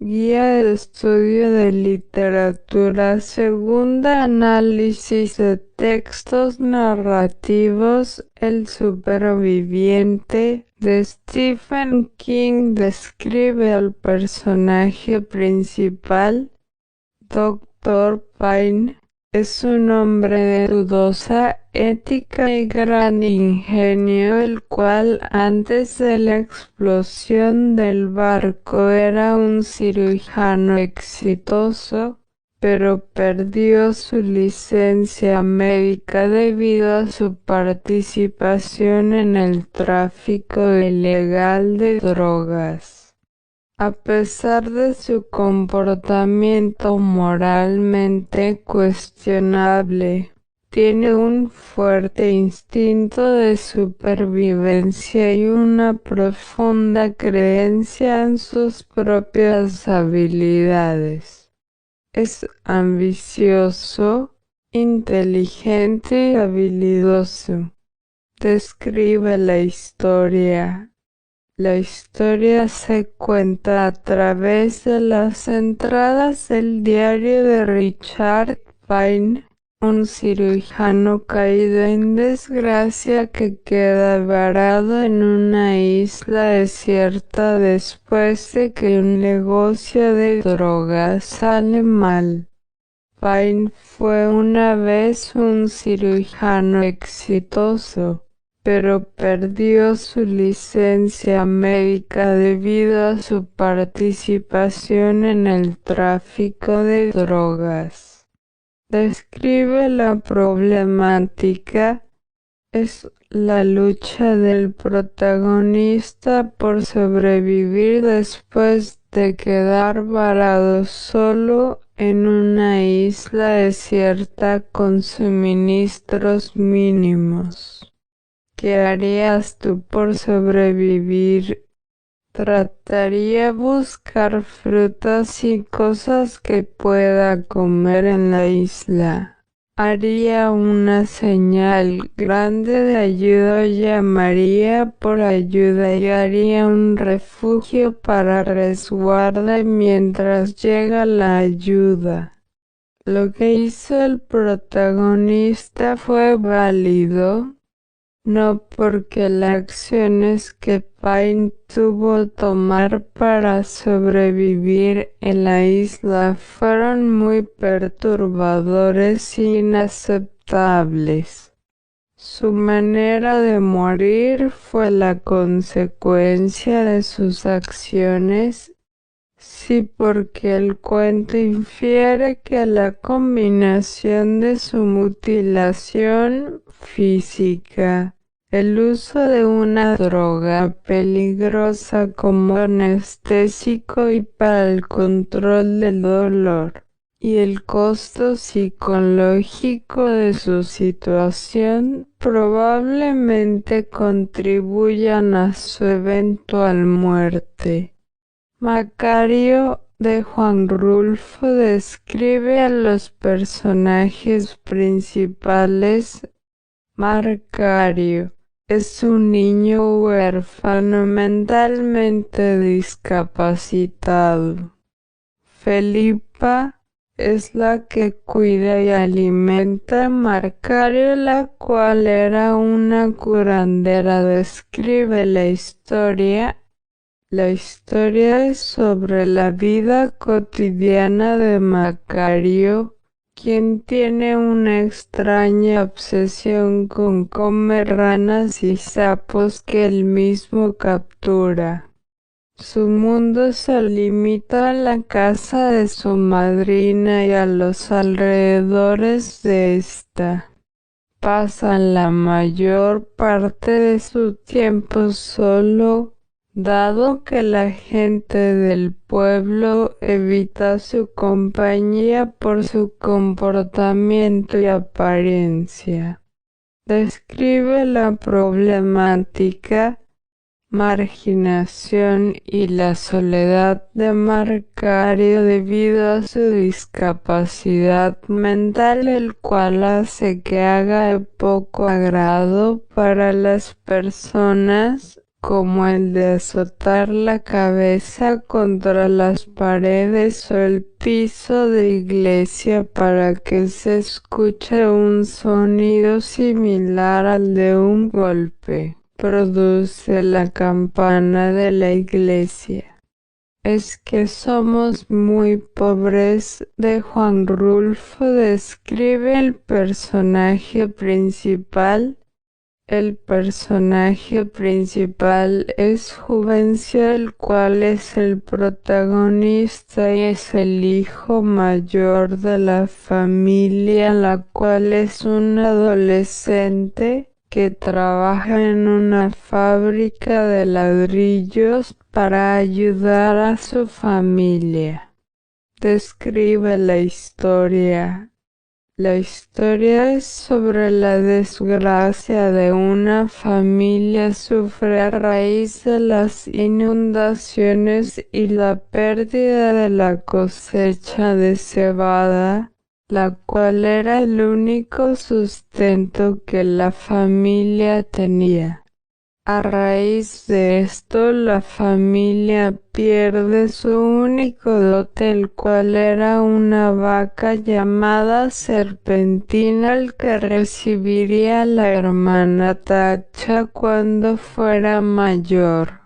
Guía de estudio de literatura, segunda análisis de textos narrativos. El superviviente de Stephen King describe al personaje principal, Dr. Pine. Es un hombre de dudosa ética y gran ingenio, el cual antes de la explosión del barco era un cirujano exitoso, pero perdió su licencia médica debido a su participación en el tráfico ilegal de drogas. A pesar de su comportamiento moralmente cuestionable, tiene un fuerte instinto de supervivencia y una profunda creencia en sus propias habilidades. Es ambicioso, inteligente y habilidoso. Describe la historia. La historia se cuenta a través de las entradas del diario de Richard Pine, un cirujano caído en desgracia que queda varado en una isla desierta después de que un negocio de drogas sale mal. Pine fue una vez un cirujano exitoso, pero perdió su licencia médica debido a su participación en el tráfico de drogas. Describe la problemática. Es la lucha del protagonista por sobrevivir después de quedar varado solo en una isla desierta con suministros mínimos. ¿Qué harías tú por sobrevivir? Trataría buscar frutas y cosas que pueda comer en la isla. Haría una señal grande de ayuda o llamaría por ayuda y haría un refugio para resguardo mientras llega la ayuda. Lo que hizo el protagonista fue válido, no porque las acciones que Pine tuvo que tomar para sobrevivir en la isla fueron muy perturbadores e inaceptables. Su manera de morir fue la consecuencia de sus acciones. Sí, porque el cuento infiere que la combinación de su mutilación física, el uso de una droga peligrosa como anestésico y para el control del dolor, y el costo psicológico de su situación probablemente contribuyan a su eventual muerte. Macario de Juan Rulfo describe a los personajes principales. Macario es un niño huérfano mentalmente discapacitado. Felipa es la que cuida y alimenta a Macario, la cual era una curandera. Describe la historia. La historia es sobre la vida cotidiana de Macario, quien tiene una extraña obsesión con comer ranas y sapos que él mismo captura. Su mundo se limita a la casa de su madrina y a los alrededores de esta. Pasa la mayor parte de su tiempo solo, dado que la gente del pueblo evita su compañía por su comportamiento y apariencia. Describe la problemática, marginación y la soledad de Macario debido a su discapacidad mental, el cual hace que haga de poco agrado para las personas. como el de azotar la cabeza contra las paredes o el piso de iglesia para que se escuche un sonido similar al de un golpe, produce la campana de la iglesia. Es que somos muy pobres de Juan Rulfo describe el personaje principal. El personaje principal es Juvencio, el cual es el protagonista y es el hijo mayor de la familia, la cual es un adolescente que trabaja en una fábrica de ladrillos para ayudar a su familia. Describe la historia. La historia es sobre la desgracia de una familia sufre a raíz de las inundaciones y la pérdida de la cosecha de cebada, la cual era el único sustento que la familia tenía. A raíz de esto, la familia pierde su único dote, el cual era una vaca llamada Serpentina, el que recibiría la hermana Tacha cuando fuera mayor.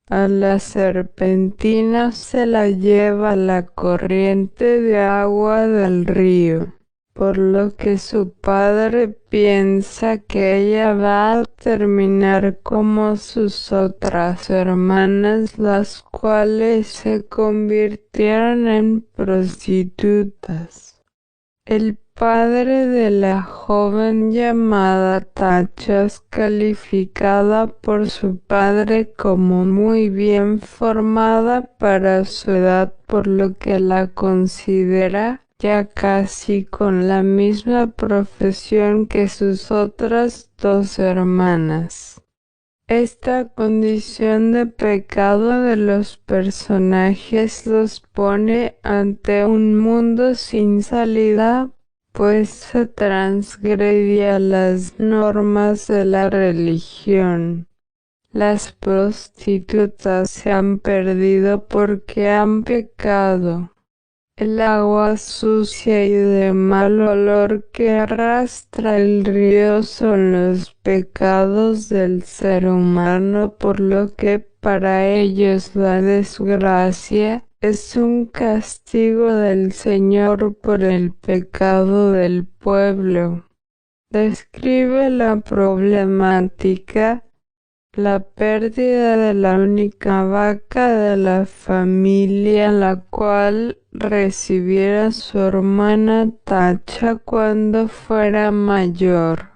A la Serpentina se la lleva la corriente de agua del río, por lo que su padre piensa que ella va a terminar como sus otras hermanas, las cuales se convirtieron en prostitutas. El padre de la joven llamada Tacha es calificada por su padre como muy bien formada para su edad, por lo que la considera ya casi con la misma profesión que sus otras dos hermanas. Esta condición de pecado de los personajes los pone ante un mundo sin salida, pues se transgredía las normas de la religión. Las prostitutas se han perdido porque han pecado. El agua sucia y de mal olor que arrastra el río son los pecados del ser humano, por lo que para ellos la desgracia es un castigo del Señor por el pecado del pueblo. Describe la problemática. La pérdida de la única vaca de la familia, la cual recibiera su hermana Tacha cuando fuera mayor.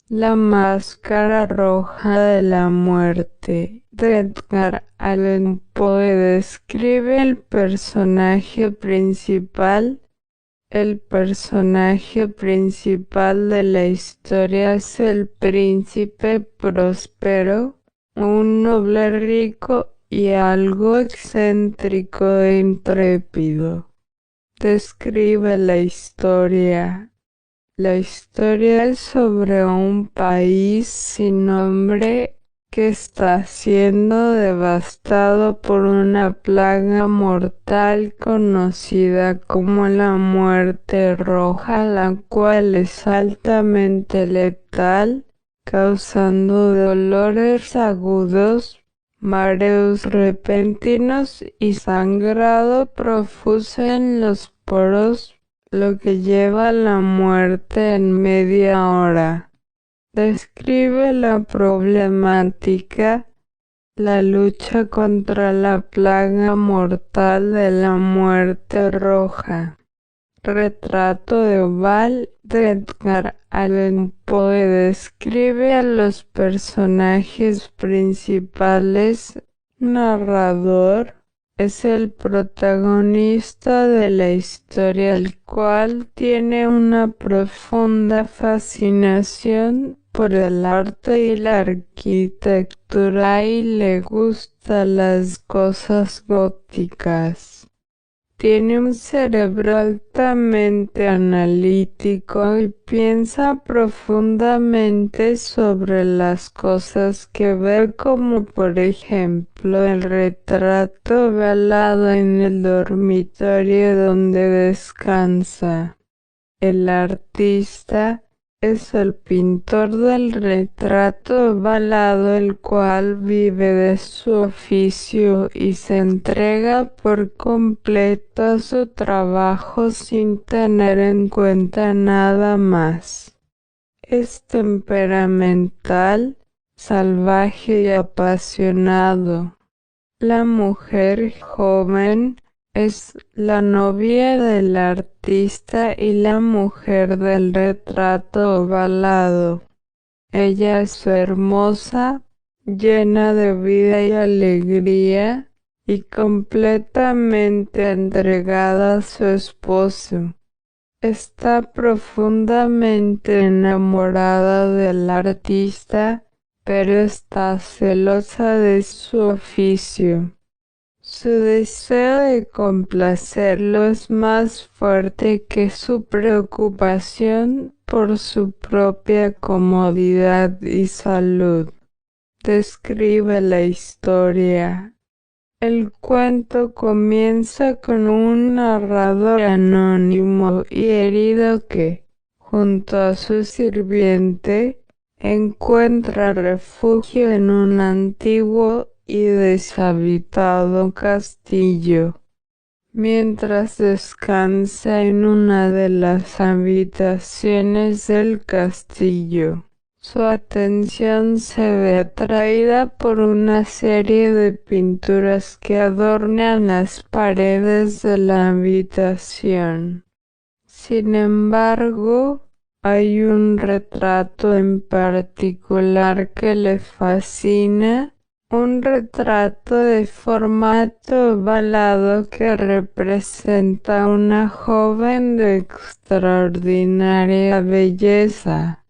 La máscara roja de la muerte de Edgar Allan Poe describe el personaje principal. El personaje principal de la historia es el príncipe próspero, un noble rico y algo excéntrico e intrépido. Describe la historia. La historia es sobre un país sin nombre que está siendo devastado por una plaga mortal conocida como la muerte roja, la cual es altamente letal, causando dolores agudos, mareos repentinos y sangrado profuso en los poros, lo que lleva a la muerte en media hora. Describe la problemática, la lucha contra la plaga mortal de la muerte roja. Retrato de Oval de Edgar Allan Poe describe a los personajes principales. Narrador es el protagonista de la historia, el cual tiene una profunda fascinación por el arte y la arquitectura y le gustan las cosas góticas. Tiene un cerebro altamente analítico y piensa profundamente sobre las cosas que ve, como por ejemplo el retrato velado en el dormitorio donde descansa. El artista es el pintor del retrato ovalado, el cual vive de su oficio y se entrega por completo a su trabajo sin tener en cuenta nada más. Es temperamental, salvaje y apasionado. La mujer joven es la novia del artista y la mujer del retrato ovalado. Ella es hermosa, llena de vida y alegría, y completamente entregada a su esposo. Está profundamente enamorada del artista, pero está celosa de su oficio. Su deseo de complacerlo es más fuerte que su preocupación por su propia comodidad y salud. Describe la historia. El cuento comienza con un narrador anónimo y herido que, junto a su sirviente, encuentra refugio en un antiguo y deshabitado castillo. Mientras descansa en una de las habitaciones del castillo, su atención se ve atraída por una serie de pinturas que adornan las paredes de la habitación. Sin embargo, hay un retrato en particular que le fascina, un retrato de formato ovalado que representa a una joven de extraordinaria belleza.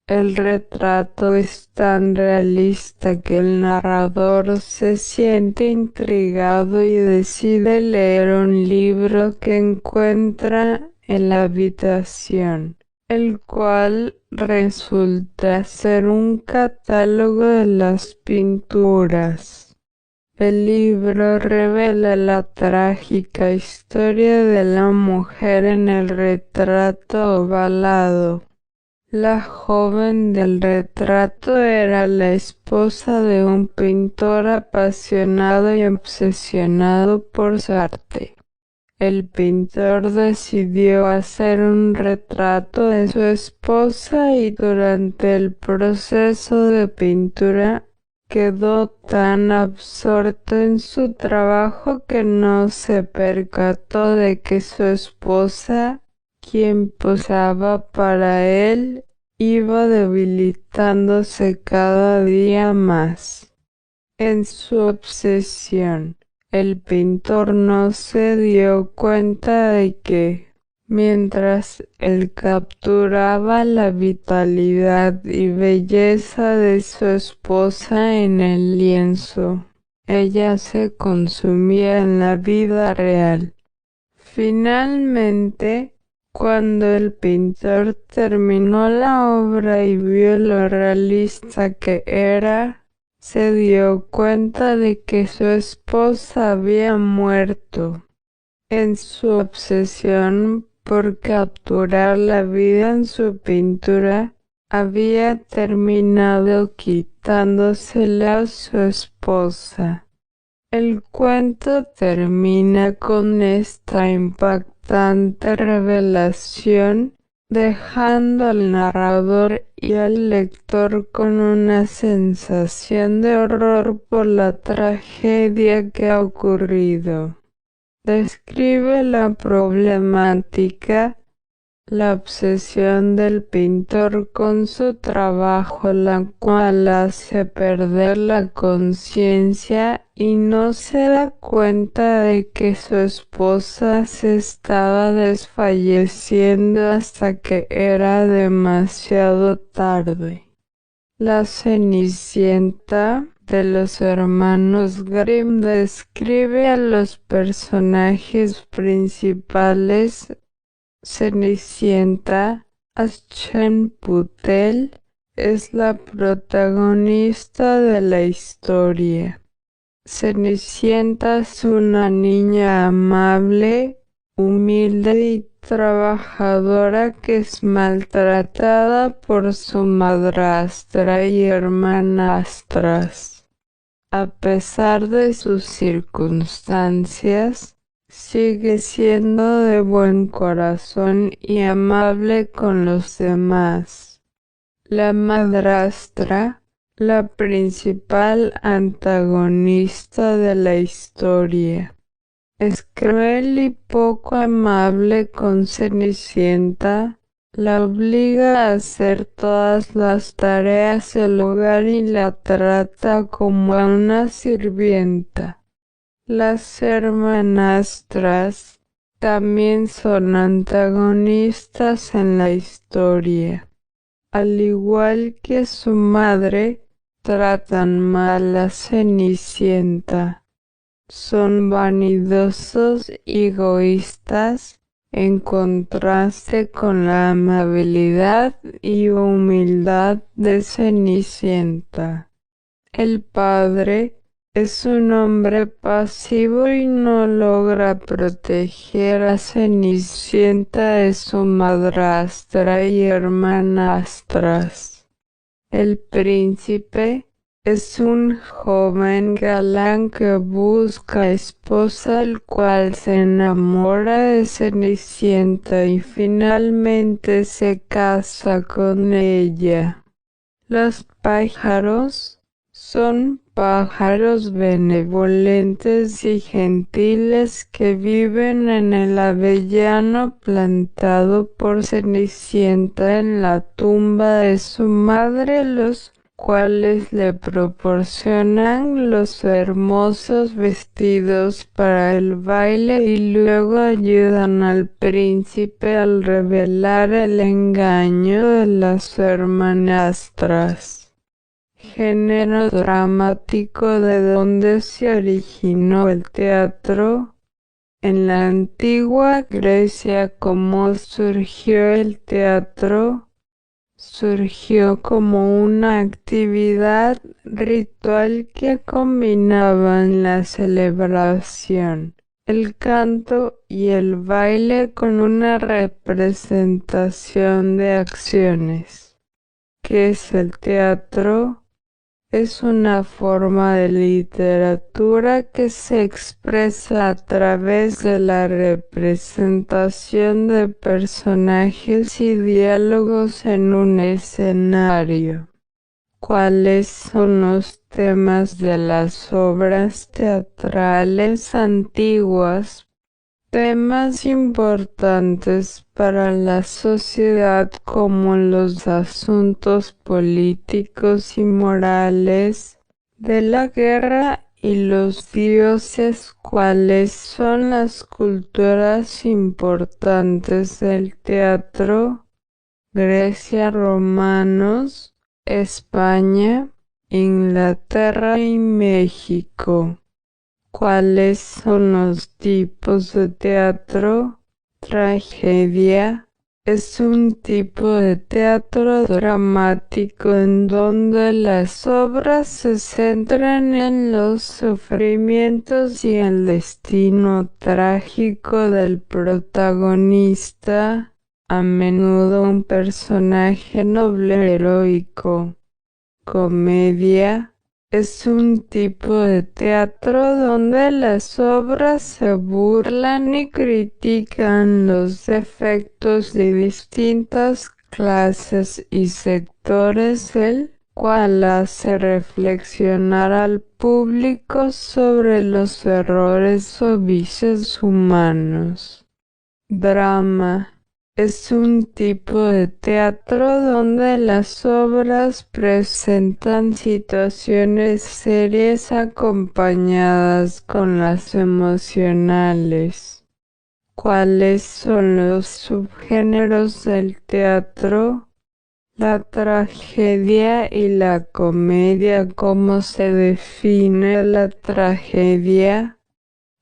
El retrato es tan realista que el narrador se siente intrigado y decide leer un libro que encuentra en la habitación, el cual resulta ser un catálogo de las pinturas. El libro revela la trágica historia de la mujer en el retrato ovalado. La joven del retrato era la esposa de un pintor apasionado y obsesionado por su arte. El pintor decidió hacer un retrato de su esposa y durante el proceso de pintura quedó tan absorto en su trabajo que no se percató de que su esposa, quien posaba para él, iba debilitándose cada día más. En su obsesión, el pintor no se dio cuenta de que, mientras él capturaba la vitalidad y belleza de su esposa en el lienzo, ella se consumía en la vida real. Finalmente, cuando el pintor terminó la obra y vio lo realista que era, se dio cuenta de que su esposa había muerto. En su obsesión por capturar la vida en su pintura, había terminado quitándosela a su esposa. El cuento termina con esta impactante revelación, dejando al narrador y al lector con una sensación de horror por la tragedia que ha ocurrido. Describe la problemática, la obsesión del pintor con su trabajo, la cual hace perder la conciencia y no se da cuenta de que su esposa se estaba desfalleciendo hasta que era demasiado tarde. La Cenicienta de los hermanos Grimm describe a los personajes principales. Cenicienta, Aschenputtel, Putel, es la protagonista de la historia. Cenicienta es una niña amable, humilde y trabajadora que es maltratada por su madrastra y hermanastras. A pesar de sus circunstancias, sigue siendo de buen corazón y amable con los demás. La madrastra, la principal antagonista de la historia, es cruel y poco amable con Cenicienta, la obliga a hacer todas las tareas del hogar y la trata como a una sirvienta. Las hermanastras también son antagonistas en la historia. Al igual que su madre, tratan mal a Cenicienta. Son vanidosos y egoístas, en contraste con la amabilidad y humildad de Cenicienta. El padre es un hombre pasivo y no logra proteger a Cenicienta de su madrastra y hermanastras. El príncipe es un joven galán que busca esposa, el cual se enamora de Cenicienta y finalmente se casa con ella. Los pájaros son pájaros benevolentes y gentiles que viven en el avellano plantado por Cenicienta en la tumba de su madre, los cuales le proporcionan los hermosos vestidos para el baile y luego ayudan al príncipe al revelar el engaño de las hermanastras. Género dramático de donde se originó el teatro. En la antigua Grecia, ¿cómo surgió el teatro? Surgió como una actividad ritual que combinaba la celebración, el canto y el baile con una representación de acciones. ¿Qué es el teatro? Es una forma de literatura que se expresa a través de la representación de personajes y diálogos en un escenario. ¿Cuáles son los temas de las obras teatrales antiguas? Temas importantes para la sociedad como los asuntos políticos y morales de la guerra y los dioses. ¿Cuáles son las culturas importantes del teatro? Grecia, romanos, España, Inglaterra y México. ¿Cuáles son los tipos de teatro? Tragedia es un tipo de teatro dramático en donde las obras se centran en los sufrimientos y el destino trágico del protagonista, a menudo un personaje noble heroico. Comedia es un tipo de teatro donde las obras se burlan y critican los defectos de distintas clases y sectores, el cual hace reflexionar al público sobre los errores o vicios humanos. Drama es un tipo de teatro donde las obras presentan situaciones serias acompañadas con las emocionales. ¿Cuáles son los subgéneros del teatro? La tragedia y la comedia. ¿Cómo se define la tragedia?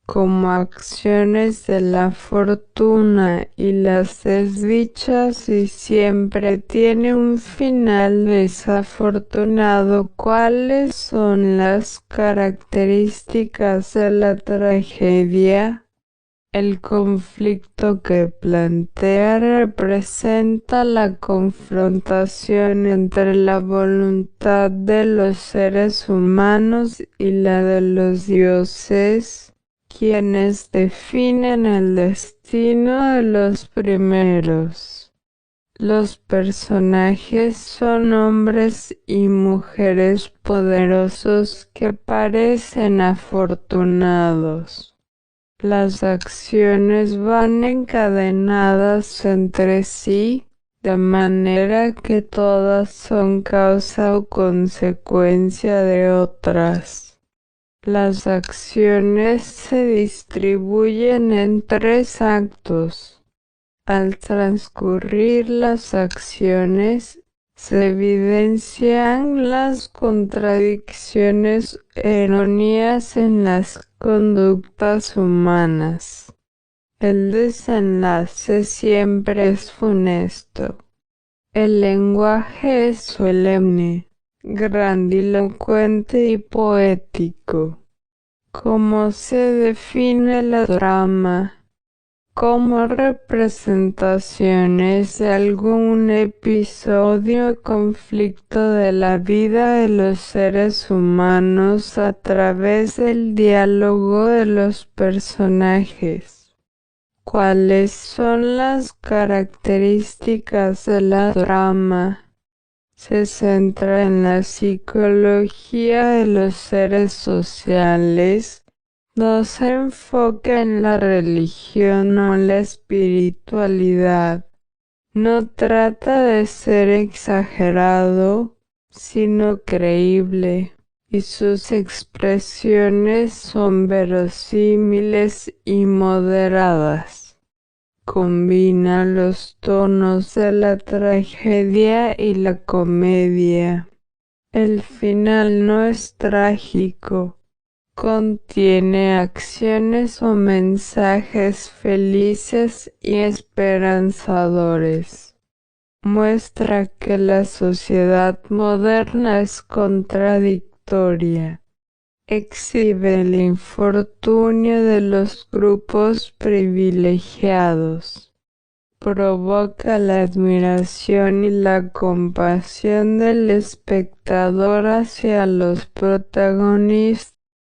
Como acciones de la fortuna y las desdichas, y siempre tiene un final desafortunado. ¿Cuáles son las características de la tragedia? El conflicto que plantea representa la confrontación entre la voluntad de los seres humanos y la de los dioses, quienes definen el destino de los primeros. Los personajes son hombres y mujeres poderosos que parecen afortunados. Las acciones van encadenadas entre sí, de manera que todas son causa o consecuencia de otras. Las acciones se distribuyen en 3 actos. Al transcurrir las acciones, se evidencian las contradicciones erróneas en las conductas humanas. El desenlace siempre es funesto. El lenguaje es solemne, grandilocuente y poético. ¿Cómo se define el drama? Como representaciones de algún episodio o conflicto de la vida de los seres humanos a través del diálogo de los personajes. ¿Cuáles son las características de la trama? Se centra en la psicología de los seres sociales. No se enfoca en la religión o la espiritualidad. No trata de ser exagerado, sino creíble, y sus expresiones son verosímiles y moderadas. Combina los tonos de la tragedia y la comedia. El final no es trágico. Contiene acciones o mensajes felices y esperanzadores. Muestra que la sociedad moderna es contradictoria. Exhibe el infortunio de los grupos privilegiados. Provoca la admiración y la compasión del espectador hacia los protagonistas